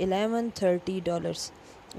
$1130,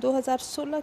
2016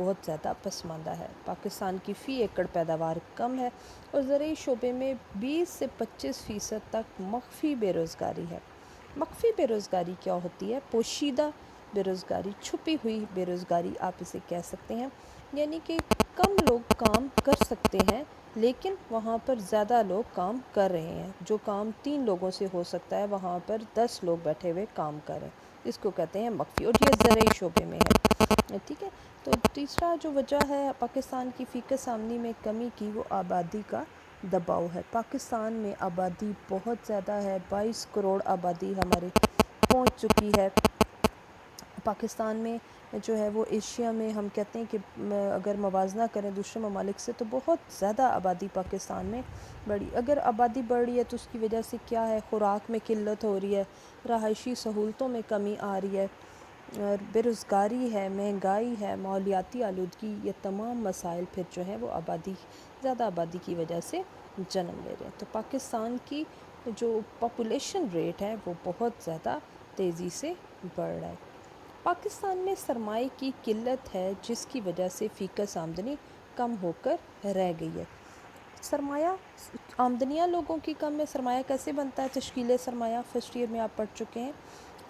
بہت زیادہ پسماندہ ہے۔ پاکستان کی فی ایکڑ پیداوار کم ہے اور زرعی شعبے میں 20 سے 25% تک مخفی بے روزگاری ہے۔ مخفی بے روزگاری کیا ہوتی ہے؟ پوشیدہ بے روزگاری، چھپی ہوئی بے روزگاری آپ اسے کہہ سکتے ہیں، یعنی کہ کم لوگ کام کر سکتے ہیں لیکن وہاں پر زیادہ لوگ کام کر رہے ہیں۔ جو کام 3 لوگوں سے ہو سکتا ہے وہاں پر 10 لوگ بیٹھے ہوئے کام کر رہے ہیں، اس کو کہتے ہیں مخفی، اور یہ زرعی شعبے میں ہے، ٹھیک ہے۔ تو تیسرا جو وجہ ہے پاکستان کی فیکس آمدنی میں کمی کی، وہ آبادی کا دباؤ ہے۔ پاکستان میں آبادی بہت زیادہ ہے، 22 کروڑ آبادی ہماری پہنچ چکی ہے۔ پاکستان میں جو ہے وہ ایشیا میں ہم کہتے ہیں کہ اگر موازنہ کریں دوسرے ممالک سے تو بہت زیادہ آبادی پاکستان میں بڑھی۔ اگر آبادی بڑھ رہی ہے تو اس کی وجہ سے کیا ہے؟ خوراک میں قلت ہو رہی ہے، رہائشی سہولتوں میں کمی آ رہی ہے، اور بے روزگاری ہے، مہنگائی ہے، ماحولیاتی آلودگی، یہ تمام مسائل پھر جو ہے وہ زیادہ آبادی کی وجہ سے جنم لے رہے ہیں۔ تو پاکستان کی جو پاپولیشن ریٹ ہے وہ بہت زیادہ تیزی سے بڑھ رہا ہے۔ پاکستان میں سرمائے کی قلت ہے جس کی وجہ سے فیکس آمدنی کم ہو کر رہ گئی ہے۔ سرمایہ آمدنیاں لوگوں کی کم ہے۔ سرمایہ کیسے بنتا ہے؟ تشکیل سرمایہ فرسٹ ایئر میں آپ پڑھ چکے ہیں۔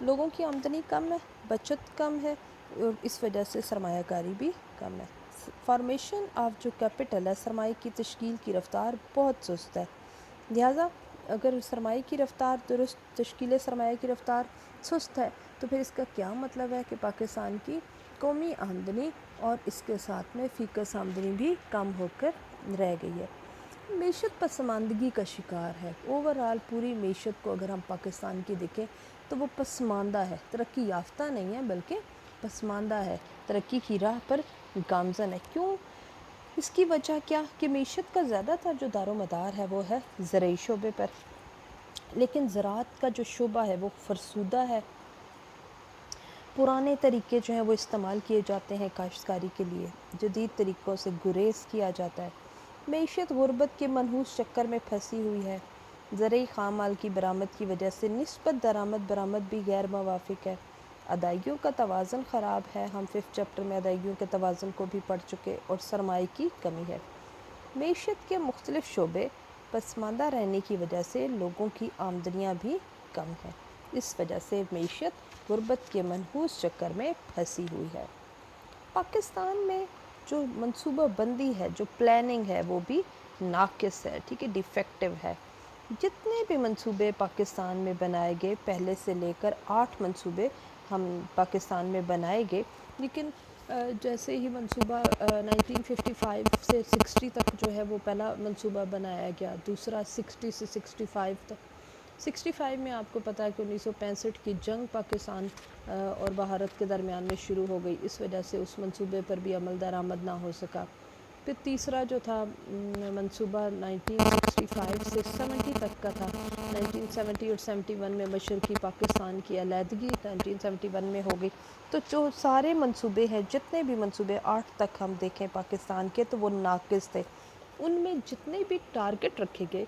لوگوں کی آمدنی کم ہے، بچت کم ہے، اور اس وجہ سے سرمایہ کاری بھی کم ہے۔ فارمیشن آف جو کیپٹل ہے، سرمایہ کی تشکیل کی رفتار بہت سست ہے، لہٰذا اگر سرمایہ کی رفتار درست، تشکیل سرمایہ کی رفتار سست ہے تو پھر اس کا کیا مطلب ہے کہ پاکستان کی قومی آمدنی اور اس کے ساتھ میں فیکس آمدنی بھی کم ہو کر رہ گئی ہے۔ معیشت پسماندگی کا شکار ہے۔ اوورآل پوری معیشت کو اگر ہم پاکستان کی دیکھیں تو وہ پسماندہ ہے، ترقی یافتہ نہیں ہے بلکہ پسماندہ ہے، ترقی کی راہ پر گامزن ہے۔ کیوں؟ اس کی وجہ کیا کہ معیشت کا زیادہ تر جو دار و مدار ہے وہ ہے زرعی شعبے پر، لیکن زراعت کا جو شعبہ ہے وہ فرسودہ ہے۔ پرانے طریقے جو ہیں وہ استعمال کیے جاتے ہیں کاشتکاری کے لیے، جدید طریقوں سے گریز کیا جاتا ہے۔ معیشت غربت کے منحوس چکر میں پھنسی ہوئی ہے۔ زرعی خام مال کی برآمد کی وجہ سے نسبت درآمد برآمد بھی غیر موافق ہے۔ ادائیگیوں کا توازن خراب ہے، ہم 5 چیپٹر میں ادائیگیوں کے توازن کو بھی پڑھ چکے، اور سرمائے کی کمی ہے۔ معیشت کے مختلف شعبے پسماندہ رہنے کی وجہ سے لوگوں کی آمدنیاں بھی کم ہیں، اس وجہ سے معیشت غربت کے منحوس چکر میں پھنسی ہوئی ہے۔ پاکستان میں جو منصوبہ بندی ہے، جو پلاننگ ہے، وہ بھی ناقص ہے، ٹھیک ہے، ڈیفیکٹو ہے۔ جتنے بھی منصوبے پاکستان میں بنائے گئے، پہلے سے لے کر 8 منصوبے ہم پاکستان میں بنائے گئے، لیکن جیسے ہی منصوبہ 1955 سے 60 تک جو ہے وہ پہلا منصوبہ بنایا گیا، دوسرا 60 سے 65 تک۔ 65 میں آپ کو پتہ ہے کہ 1965 کی جنگ پاکستان اور بھارت کے درمیان میں شروع ہو گئی، اس وجہ سے اس منصوبے پر بھی عمل درآمد نہ ہو سکا۔ پھر تیسرا جو تھا منصوبہ 1965 سے 70 تک کا تھا، 1970 اور 71 میں مشرقی پاکستان کی علیحدگی 1971 میں ہو گئی۔ تو جو سارے منصوبے ہیں، جتنے بھی منصوبے 8 تک ہم دیکھیں پاکستان کے تو وہ ناقص تھے۔ ان میں جتنے بھی ٹارگٹ رکھے گئے،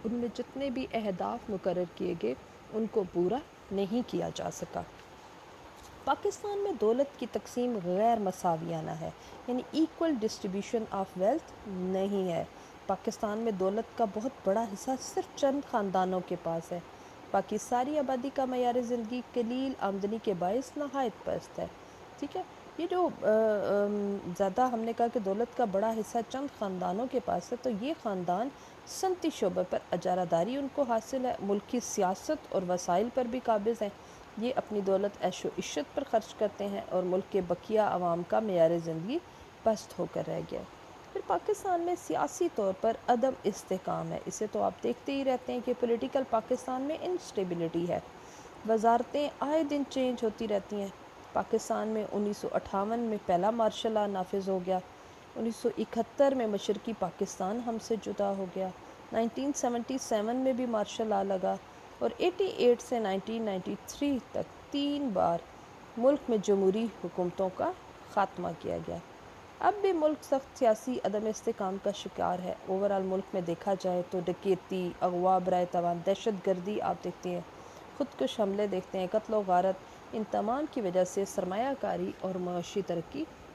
ان میں جتنے بھی اہداف مقرر کیے گئے، ان کو پورا نہیں کیا جا سکا۔ پاکستان میں دولت کی تقسیم غیر مساویانہ ہے، یعنی ایکول ڈسٹریبیوشن آف ویلتھ نہیں ہے۔ پاکستان میں دولت کا بہت بڑا حصہ صرف چند خاندانوں کے پاس ہے، باقی ساری آبادی کا معیار زندگی قلیل آمدنی کے باعث نہایت پست ہے، ٹھیک ہے۔ یہ جو زیادہ ہم نے کہا کہ دولت کا بڑا حصہ چند خاندانوں کے پاس ہے، تو یہ خاندان صنعتی شعبے پر اجارہ داری ان کو حاصل ہے، ملک کی سیاست اور وسائل پر بھی قابض ہیں، یہ اپنی دولت عیش و عشرت پر خرچ کرتے ہیں، اور ملک کے بقیہ عوام کا معیار زندگی پست ہو کر رہ گیا ہے۔ پھر پاکستان میں سیاسی طور پر عدم استحکام ہے، اسے تو آپ دیکھتے ہی رہتے ہیں کہ پولیٹیکل پاکستان میں انسٹیبلٹی ہے، وزارتیں آئے دن چینج ہوتی رہتی ہیں۔ پاکستان میں 1958 میں پہلا مارشل لا نافذ ہو گیا، 1971 میں مشرقی پاکستان ہم سے جدا ہو گیا، 1977 میں بھی مارشل لا لگا، اور 88 سے 1993 تک 3 بار ملک میں جمہوری حکومتوں کا خاتمہ کیا گیا۔ اب بھی ملک سخت سیاسی عدم استحکام کا شکار ہے۔ اوورآل ملک میں دیکھا جائے تو ڈکیتی، اغوا برائے تاوان، دہشت گردی آپ دیکھتے ہیں، خودکش حملے دیکھتے ہیں، قتل و غارت، ان تمام کی وجہ سے سرمایہ کاری اور معاشی ترقی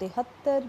73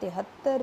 73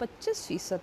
25%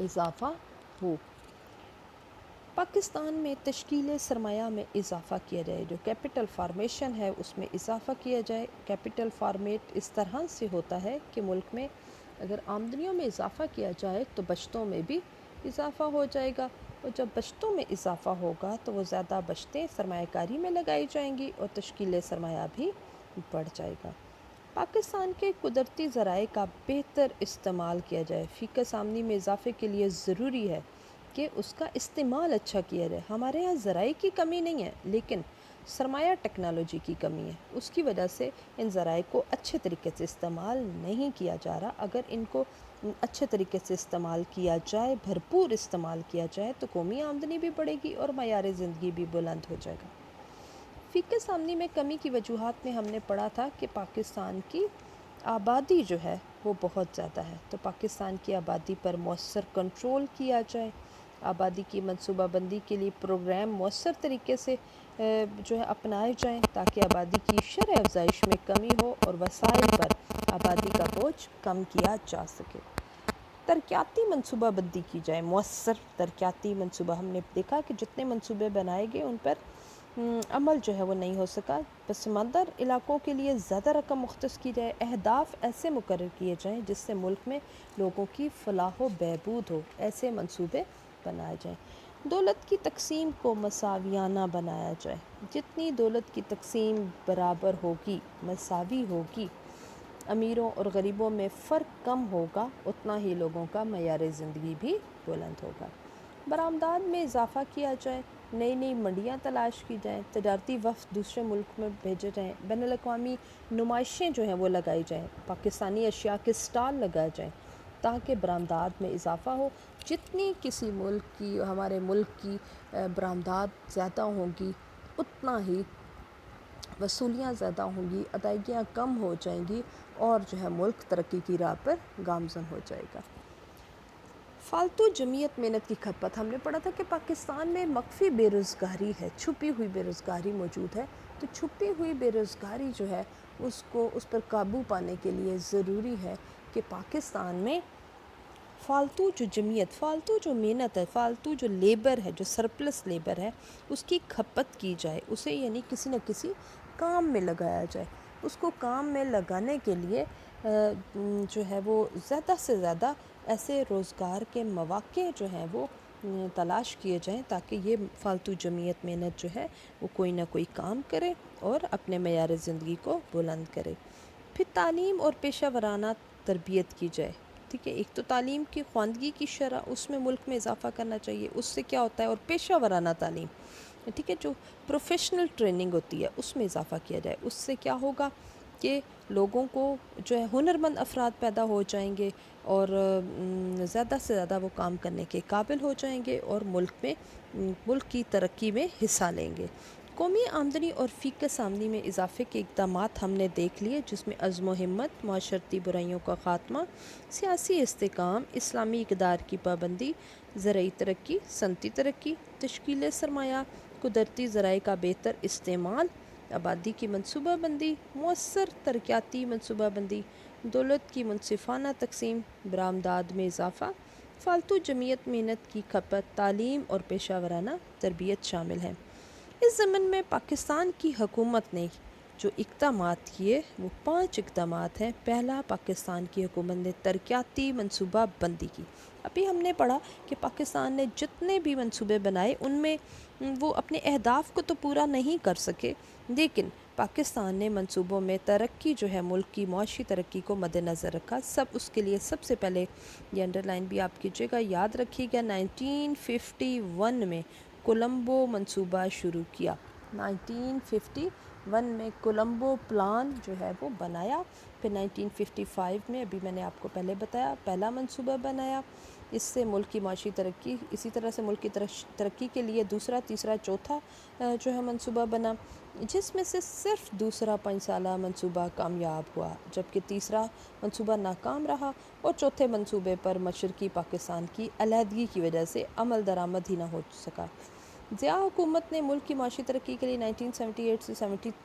اضافہ ہو۔ پاکستان میں تشکیل سرمایہ میں اضافہ کیا جائے، جو کیپٹل فارمیشن ہے اس میں اضافہ کیا جائے۔ کیپٹل فارمیٹ اس طرح سے ہوتا ہے کہ ملک میں اگر آمدنیوں میں اضافہ کیا جائے تو بچتوں میں بھی اضافہ ہو جائے گا، اور جب بچتوں میں اضافہ ہوگا تو وہ زیادہ بچتیں سرمایہ کاری میں لگائی جائیں گی اور تشکیل سرمایہ بھی بڑھ جائے گا۔ پاکستان کے قدرتی ذرائع کا بہتر استعمال کیا جائے۔ فیکس آمدنی میں اضافے کے لیے ضروری ہے کہ اس کا استعمال اچھا کیا جائے۔ ہمارے ہاں ذرائع کی کمی نہیں ہے، لیکن سرمایہ ٹیکنالوجی کی کمی ہے، اس کی وجہ سے ان ذرائع کو اچھے طریقے سے استعمال نہیں کیا جا رہا۔ اگر ان کو اچھے طریقے سے استعمال کیا جائے، بھرپور استعمال کیا جائے، تو قومی آمدنی بھی بڑھے گی اور معیار زندگی بھی بلند ہو جائے گا۔ فیکس آمدنی میں کمی کی وجوہات میں ہم نے پڑھا تھا کہ پاکستان کی آبادی جو ہے وہ بہت زیادہ ہے، تو پاکستان کی آبادی پر مؤثر کنٹرول کیا جائے۔ آبادی کی منصوبہ بندی کے لیے پروگرام مؤثر طریقے سے جو ہے اپنائے جائیں تاکہ آبادی کی شرح افزائش میں کمی ہو اور وسائل پر آبادی کا بوجھ کم کیا جا سکے۔ ترقیاتی منصوبہ بندی کی جائے، مؤثر ترقیاتی منصوبہ۔ ہم نے دیکھا کہ جتنے منصوبے بنائے گئے ان پر عمل جو ہے وہ نہیں ہو سکا۔ پسماندہ علاقوں کے لیے زیادہ رقم مختص کی جائے۔ اہداف ایسے مقرر کیے جائیں جس سے ملک میں لوگوں کی فلاح و بہبود ہو، ایسے منصوبے بنائے جائیں۔ دولت کی تقسیم کو مساویانہ بنایا جائے۔ جتنی دولت کی تقسیم برابر ہوگی، مساوی ہوگی، امیروں اور غریبوں میں فرق کم ہوگا، اتنا ہی لوگوں کا معیار زندگی بھی بلند ہوگا۔ برآمدات میں اضافہ کیا جائے، نئی نئی منڈیاں تلاش کی جائیں، تجارتی وفد دوسرے ملک میں بھیجے جائیں، بین الاقوامی نمائشیں جو ہیں وہ لگائی جائیں، پاکستانی اشیاء کے سٹال لگائے جائیں تاکہ برآمدات میں اضافہ ہو۔ جتنی کسی ملک کی، ہمارے ملک کی برآمدات زیادہ ہوں گی، اتنا ہی وصولیاں زیادہ ہوں گی، ادائیگیاں کم ہو جائیں گی، اور جو ہے ملک ترقی کی راہ پر گامزن ہو جائے گا۔ فالتو جمعیت محنت کی کھپت۔ ہم نے پڑھا تھا کہ پاکستان میں مخفی بے روزگاری ہے، چھپی ہوئی بے روزگاری موجود ہے، تو چھپی ہوئی بے روزگاری جو ہے اس پر قابو پانے کے لیے ضروری ہے کہ پاکستان میں فالتو جو جمعیت، فالتو جو محنت ہے، فالتو جو لیبر ہے، جو سرپلس لیبر ہے، اس کی کھپت کی جائے، اسے یعنی کسی نہ کسی کام میں لگایا جائے۔ اس کو کام میں لگانے کے لیے جو ہے وہ زیادہ سے زیادہ ایسے روزگار کے مواقع جو ہیں وہ تلاش کیے جائیں تاکہ یہ فالتو جمعیت محنت جو ہے وہ کوئی نہ کوئی کام کرے اور اپنے معیار زندگی کو بلند کرے۔ پھر تعلیم اور پیشہ ورانہ تربیت کی جائے۔ ٹھیک ہے، ایک تو تعلیم کی خواندگی کی شرح اس میں ملک میں اضافہ کرنا چاہیے، اس سے کیا ہوتا ہے، اور پیشہ ورانہ تعلیم، ٹھیک ہے، جو پروفیشنل ٹریننگ ہوتی ہے اس میں اضافہ کیا جائے۔ اس سے کیا ہوگا کہ لوگوں کو جو ہے ہنرمند افراد پیدا ہو جائیں گے اور زیادہ سے زیادہ وہ کام کرنے کے قابل ہو جائیں گے اور ملک کی ترقی میں حصہ لیں گے۔ قومی آمدنی اور فیکس آمدنی میں اضافے کے اقدامات ہم نے دیکھ لیے، جس میں عزم و ہمت، معاشرتی برائیوں کا خاتمہ، سیاسی استحکام، اسلامی اقدار کی پابندی، زرعی ترقی، صنعتی ترقی، تشکیل سرمایہ، قدرتی ذرائع کا بہتر استعمال، آبادی کی منصوبہ بندی، مؤثر ترقیاتی منصوبہ بندی، دولت کی منصفانہ تقسیم، برآمدات میں اضافہ، فالتو جمعیت محنت کی کھپت، تعلیم اور پیشہ ورانہ تربیت شامل ہیں۔ اس ضمن میں پاکستان کی حکومت نے جو اقدامات کیے وہ 5 اقدامات ہیں۔ پہلا، پاکستان کی حکومت نے ترقیاتی منصوبہ بندی کی۔ ابھی ہم نے پڑھا کہ پاکستان نے جتنے بھی منصوبے بنائے ان میں وہ اپنے اہداف کو تو پورا نہیں کر سکے، لیکن پاکستان نے منصوبوں میں ترقی جو ہے ملک کی معاشی ترقی کو مد نظر رکھا۔ اس کے لیے سب سے پہلے یہ انڈر لائن بھی آپ کیجیے گا، یاد رکھیے گا، 1951 میں کولمبو منصوبہ شروع کیا۔ 1951 میں کولمبو پلان جو ہے وہ بنایا، پھر 1955 میں، ابھی میں نے آپ کو پہلے بتایا، پہلا منصوبہ بنایا۔ اس سے ملک کی معاشی ترقی، اسی طرح سے ملک کی ترقی کے لیے دوسرا، تیسرا، چوتھا جو ہے منصوبہ بنا، جس میں سے صرف دوسرا 5 سالہ منصوبہ کامیاب ہوا، جبکہ تیسرا منصوبہ ناکام رہا اور چوتھے منصوبے پر مشرقی پاکستان کی علیحدگی کی وجہ سے عمل درآمد ہی نہ ہو سکا۔ ضیاء حکومت نے ملک کی معاشی ترقی کے لیے 1978 سے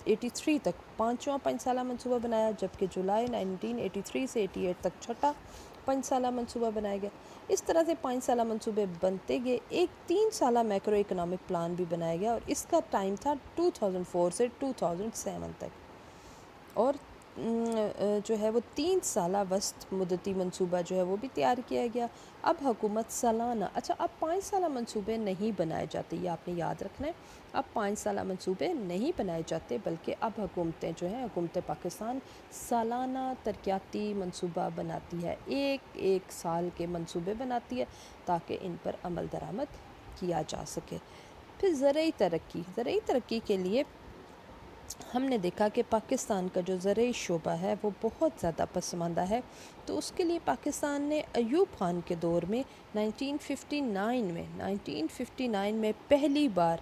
83 تک پانچواں 5 سالہ منصوبہ بنایا، جبکہ جولائی 1983 سے 88 تک چھٹا 5 سالہ منصوبہ بنایا گیا۔ اس طرح سے 5 سالہ منصوبے بنتے گئے، ایک 3 سالہ میکرو اکنامک پلان بھی بنایا گیا، اور اس کا ٹائم تھا 2004 سے 2007 تک، اور جو ہے وہ 3 سالہ وسط مدتی منصوبہ جو ہے وہ بھی تیار کیا گیا۔ اب حکومت سالانہ، اب 5 سالہ منصوبے نہیں بنائے جاتے، یہ آپ نے یاد رکھنا ہے، اب 5 سالہ منصوبے نہیں بنائے جاتے، بلکہ اب حکومتیں جو ہیں، حکومت پاکستان سالانہ ترقیاتی منصوبہ بناتی ہے، ایک سال کے منصوبے بناتی ہے تاکہ ان پر عمل درآمد کیا جا سکے۔ پھر زرعی ترقی کے لیے ہم نے دیکھا کہ پاکستان کا جو زرعی شعبہ ہے وہ بہت زیادہ پسماندہ ہے، تو اس کے لیے پاکستان نے ایوب خان کے دور میں 1959 میں پہلی بار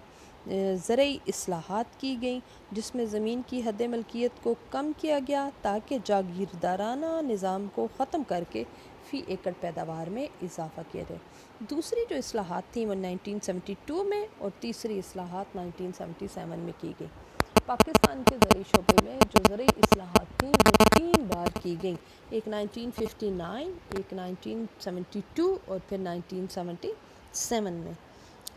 زرعی اصلاحات کی گئیں، جس میں زمین کی حد ملکیت کو کم کیا گیا تاکہ جاگیردارانہ نظام کو ختم کر کے فی ایکڑ پیداوار میں اضافہ کیا جائے۔ دوسری جو اصلاحات تھیں وہ 1972 میں، اور تیسری اصلاحات 1977 میں کی گئی۔ پاکستان کے زرعی شعبے میں جو زرعی اصلاحات تھیں وہ 3 بار کی گئیں، ایک 1959، ایک 1972 اور پھر 1977 میں،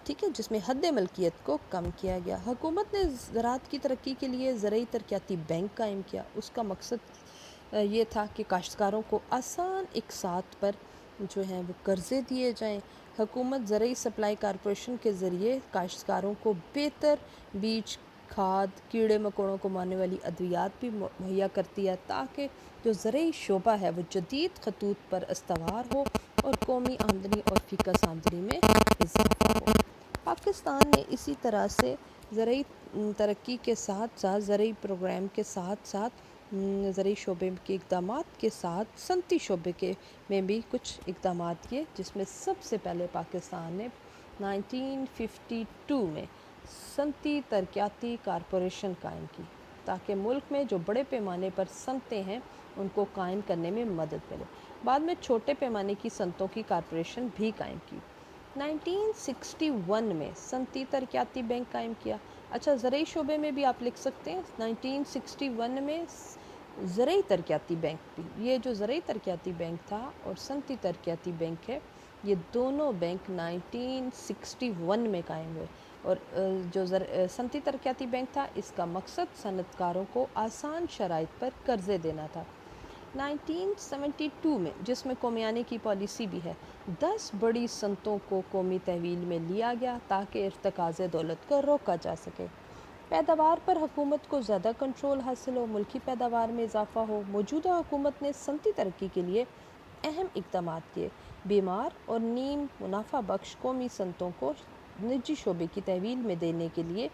ٹھیک ہے، جس میں حد ملکیت کو کم کیا گیا۔ حکومت نے زراعت کی ترقی کے لیے زرعی ترقیاتی بینک قائم کیا۔ اس کا مقصد یہ تھا کہ کاشتکاروں کو آسان اقساط پر جو ہیں وہ قرضے دیے جائیں۔ حکومت زرعی سپلائی کارپوریشن کے ذریعے کاشتکاروں کو بہتر بیج، کھاد، کیڑے مکوڑوں کو مارنے والی ادویات بھی مہیا کرتی ہے تاکہ جو زرعی شعبہ ہے وہ جدید خطوط پر استوار ہو اور قومی آمدنی اور فی کس آمدنی میں اضافہ ہو۔ پاکستان نے اسی طرح سے زرعی ترقی کے ساتھ ساتھ، زرعی پروگرام کے ساتھ ساتھ، زرعی شعبے کے اقدامات کے ساتھ صنعتی شعبے میں بھی کچھ اقدامات کیے، جس میں سب سے پہلے پاکستان نے 1952 میں صنعتی ترقیاتی کارپوریشن قائم کی تاکہ ملک میں جو بڑے پیمانے پر صنعتیں ہیں ان کو قائم کرنے میں مدد ملے۔ بعد میں چھوٹے پیمانے کی صنعتوں کی کارپوریشن بھی قائم کی۔ 1961 میں صنعتی ترقیاتی بینک قائم کیا۔ زرعی شعبے میں بھی آپ لکھ سکتے ہیں 1961 میں زرعی ترقیاتی بینک بھی، یہ جو زرعی ترقیاتی بینک تھا اور صنعتی ترقیاتی بینک ہے، یہ دونوں بینک 1961 میں قائم ہوئے، اور جو صنعتی ترقیاتی بینک تھا اس کا مقصد صنعت کاروں کو آسان شرائط پر قرضے دینا تھا۔ 1972 میں، جس میں قومیانی کی پالیسی بھی ہے، 10 بڑی صنعتوں کو قومی تحویل میں لیا گیا تاکہ ارتکاز دولت کو روکا جا سکے۔ پیداوار پر حکومت کو زیادہ کنٹرول حاصل ہو، ملکی پیداوار میں اضافہ ہو۔ موجودہ حکومت نے صنعتی ترقی کے لیے اہم اقدامات کیے۔ بیمار اور نیم منافع بخش قومی صنعتوں کو نجی شعبے کی تحویل میں دینے کے لیے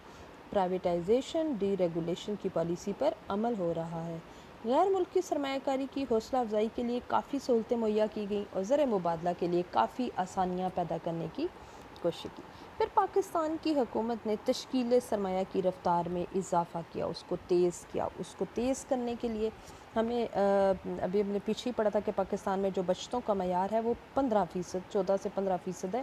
پرائیویٹائزیشن ڈی ریگولیشن کی پالیسی پر عمل ہو رہا ہے۔ غیر ملکی سرمایہ کاری کی حوصلہ افزائی کے لیے کافی سہولتیں مہیا کی گئیں اور زر مبادلہ کے لیے کافی آسانیاں پیدا کرنے کی کوشش کی۔ پھر پاکستان کی حکومت نے تشکیل سرمایہ کی رفتار میں اضافہ کیا، اس کو تیز کرنے کے لیے ہمیں ابھی ہم نے پیچھے ہی پڑھا تھا کہ پاکستان میں جو بچتوں کا معیار ہے وہ 15%، 14 سے 15% ہے،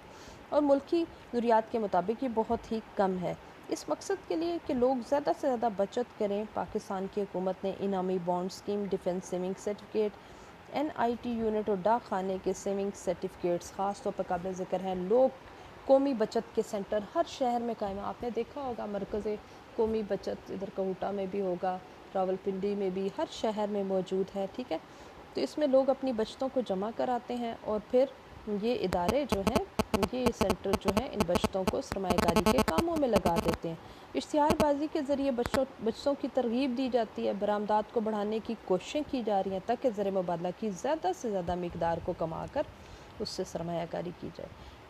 اور ملکی ضروریات کے مطابق یہ بہت ہی کم ہے۔ اس مقصد کے لیے کہ لوگ زیادہ سے زیادہ بچت کریں، پاکستان کی حکومت نے انعامی bond scheme, defence saving certificate, NIT unit اور ڈاک خانے کے سیونگ سرٹیفکیٹس خاص طور پر قابل ذکر ہیں۔ لوگ قومی بچت کے سینٹر ہر شہر میں قائم ہیں، آپ نے دیکھا ہوگا مرکز قومی بچت ادھر کوہوٹا میں بھی ہوگا، راولپنڈی میں بھی، ہر شہر میں موجود ہے، ٹھیک ہے۔ تو اس میں لوگ اپنی بچتوں کو جمع کراتے ہیں اور پھر یہ ادارے جو ہیں، یہ سینٹر جو ہیں، ان بچتوں کو سرمایہ کاری کے کاموں میں لگا دیتے ہیں۔ اشتہار بازی کے ذریعے بچتوں کی ترغیب دی جاتی ہے، برآمدات کو بڑھانے کی کوششیں کی جا رہی ہیں تاکہ زر مبادلہ کی زیادہ سے زیادہ مقدار کو کما کر اس سے سرمایہ کاری کی جائے۔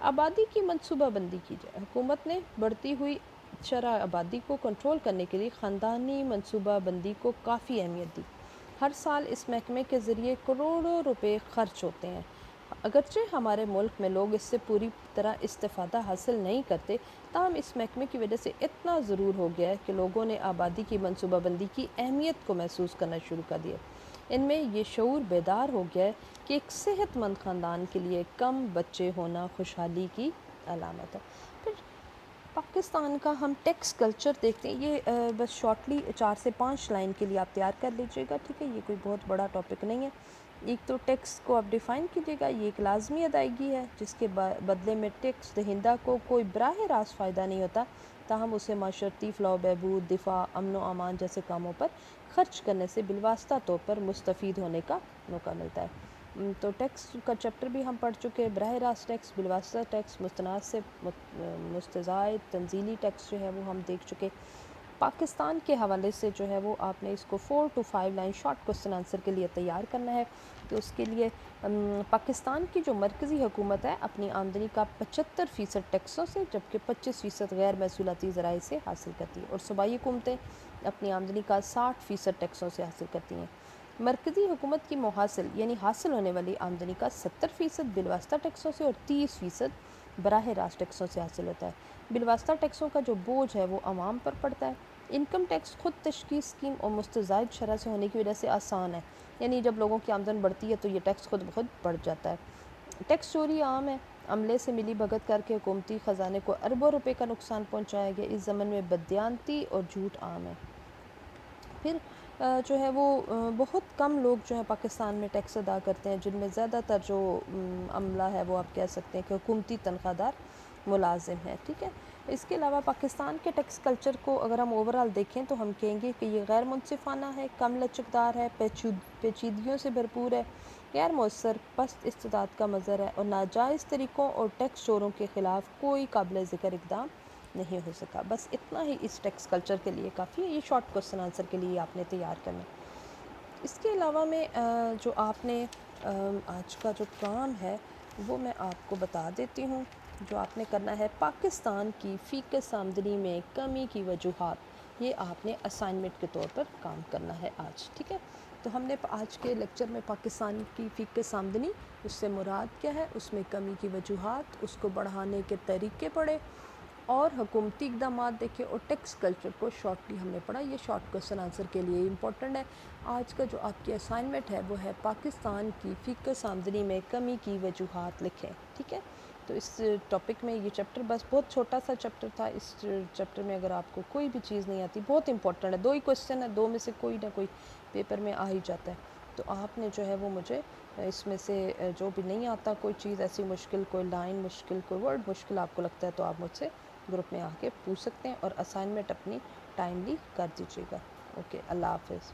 آبادی کی منصوبہ بندی کی جائے۔ حکومت نے بڑھتی ہوئی شرح آبادی کو کنٹرول کرنے کے لیے خاندانی منصوبہ بندی کو کافی اہمیت دی۔ ہر سال اس محکمے کے ذریعے کروڑوں روپے خرچ ہوتے ہیں۔ اگرچہ ہمارے ملک میں لوگ اس سے پوری طرح استفادہ حاصل نہیں کرتے، تاہم اس محکمے کی وجہ سے اتنا ضرور ہو گیا ہے کہ لوگوں نے آبادی کی منصوبہ بندی کی اہمیت کو محسوس کرنا شروع کر دیا۔ ان میں یہ شعور بیدار ہو گیا ہے کہ ایک صحت مند خاندان کے لیے کم بچے ہونا خوشحالی کی علامت ہے۔ پھر پاکستان کا ہم ٹیکس کلچر دیکھتے ہیں. یہ بس شارٹلی 4 سے 5 لائن کے لیے آپ تیار کر لیجیے گا, ٹھیک ہے. یہ کوئی بہت بڑا ٹاپک نہیں ہے. ایک تو ٹیکس کو آپ ڈیفائن کیجیے گا. یہ ایک لازمی ادائیگی ہے جس کے بدلے میں ٹیکس دہندہ کو کوئی براہ راست فائدہ نہیں ہوتا, تاہم اسے معاشرتی فلاح و بہبود, دفاع, امن و امان جیسے کاموں پر خرچ کرنے سے بالواسطہ طور پر مستفید ہونے کا موقع ملتا ہے. تو ٹیکس کا چیپٹر بھی ہم پڑھ چکے ہیں. براہ راست ٹیکس, بالواسطہ ٹیکس, مستند سے مستزائد, تنزیلی ٹیکس جو ہے وہ ہم دیکھ چکے. پاکستان کے حوالے سے جو ہے وہ آپ نے اس کو 4 to 5 line short question answer کے لیے تیار کرنا ہے. تو اس کے لیے پاکستان کی جو مرکزی حکومت ہے اپنی آمدنی کا 75% ٹیکسوں سے جبکہ 25% غیر محصولاتی ذرائع سے حاصل کرتی ہے, اور صوبائی حکومتیں اپنی آمدنی کا 60% ٹیکسوں سے حاصل کرتی ہیں. مرکزی حکومت کی محاصل یعنی حاصل ہونے والی آمدنی کا 70% بالواسطہ ٹیکسوں سے اور 30% براہ راست ٹیکسوں سے حاصل ہوتا ہے. بالواسطہ ٹیکسوں کا جو بوجھ ہے وہ عوام پر پڑتا ہے. انکم ٹیکس خود تشخیص اسکیم اور مستزائد شرح سے ہونے کی وجہ سے آسان ہے, یعنی جب لوگوں کی آمدن بڑھتی ہے تو یہ ٹیکس خود بخود بڑھ جاتا ہے. ٹیکس چوری عام ہے. عملے سے ملی بھگت کر کے حکومتی خزانے کو اربوں روپے کا نقصان پہنچایا گیا. اس ضمن میں بددیانتی اور جھوٹ عام ہے. پھر جو ہے وہ بہت کم لوگ جو ہے پاکستان میں ٹیکس ادا کرتے ہیں, جن میں زیادہ تر جو عملہ ہے وہ آپ کہہ سکتے ہیں کہ حکومتی تنخواہ دار ملازم ہے, ٹھیک ہے. اس کے علاوہ پاکستان کے ٹیکس کلچر کو اگر ہم اوورال دیکھیں تو ہم کہیں گے کہ یہ غیر منصفانہ ہے, کم لچکدار ہے, پیچیدگیوں سے بھرپور ہے, غیر مؤثر, پست استطاعت کا مظہر ہے, اور ناجائز طریقوں اور ٹیکس چوروں کے خلاف کوئی قابل ذکر اقدام نہیں ہو سکا. بس اتنا ہی اس ٹیکس کلچر کے لیے کافی ہے. یہ شارٹ کوسچن آنسر کے لیے آپ نے تیار کرنا. اس کے علاوہ میں جو آپ نے آج کا جو کام ہے وہ میں آپ کو بتا دیتی ہوں. جو آپ نے کرنا ہے, پاکستان کی فی کس آمدنی میں کمی کی وجوہات, یہ آپ نے اسائنمنٹ کے طور پر کام کرنا ہے آج, ٹھیک ہے. تو ہم نے آج کے لیکچر میں پاکستان کی فی کس آمدنی, اس سے مراد کیا ہے, اس میں کمی کی وجوہات, اس کو بڑھانے کے طریقے پڑھے, اور حکومتی اقدامات دیکھے, اور ٹیکس کلچر کو شارٹلی ہم نے پڑھا. یہ شارٹ کوسچن آنسر کے لیے امپورٹنٹ ہے. آج کا جو آپ کی اسائنمنٹ ہے وہ ہے پاکستان کی فی کس آمدنی میں کمی کی وجوہات لکھیں, ٹھیک ہے. تو اس ٹاپک میں یہ چیپٹر بس بہت چھوٹا سا چیپٹر تھا. اس چیپٹر میں اگر آپ کو کوئی بھی چیز نہیں آتی, بہت امپورٹنٹ ہے, 2 ہی کوسچن ہے, 2 میں سے کوئی نہ کوئی پیپر میں آ ہی جاتا ہے, تو آپ نے جو ہے وہ مجھے اس میں سے جو بھی نہیں آتا, کوئی چیز ایسی مشکل, کوئی لائن مشکل, کوئی ورڈ مشکل آپ کو لگتا ہے, تو آپ مجھ سے گروپ میں آ کے پوچھ سکتے ہیں, اور اسائنمنٹ اپنی ٹائملی کر دیجیے گا. اوکے, اللہ حافظ.